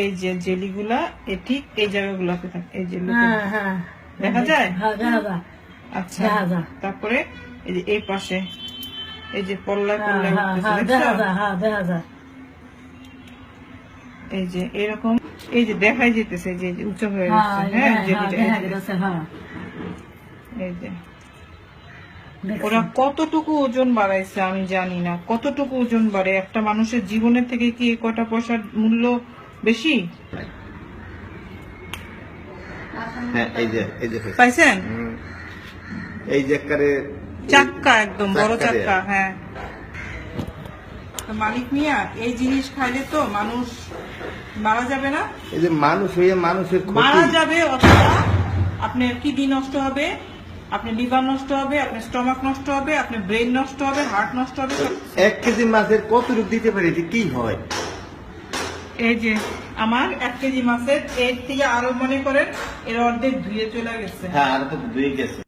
এই যে জেলিগুলা ঠিক এই জায়গাগুলোতে থাকে, এই যে দেখা যায়। আচ্ছা, তারপরে এই যে এই পাশে এই যে পল্লায় পল্লায় এই যে এরকম এই যে দেখাই যেতেছে যে উঁচু হয়ে গেছে। হ্যাঁ, এই যে ওরা কতটুকু ওজন বাড়াইছে আমি জানি না, কতটুকু ওজন বাড়ে একটা মানুষের জীবনের থেকে কি কটা পয়সার মূল্য বেশি? হ্যাঁ, এই যে পাইছেন, এই যে চাক্কা, একদম বড় চাক্কা। হ্যাঁ, মালিক মিয়া এই জিনিস খাইলে তো মানুষ মারা যাবে না? এই যে মানুষ হয়ে মানুষের মারা যাবে, অথবা আপনার কিডনি নষ্ট হবে, আপনার লিভার নষ্ট হবে, আপনার স্টমাক নষ্ট হবে, আপনার ব্রেন নষ্ট হবে, হার্ট নষ্ট হবে। 1 কেজি মাছের কত রূপ দিতে পারে, কি হয়? এই যে আমার 1 কেজি মাছের এর থেকে আরো মনে করেন এর অর্ধেক ধুয়ে চলে গেছে। হ্যাঁ, আর তো ধুয়ে গেছে।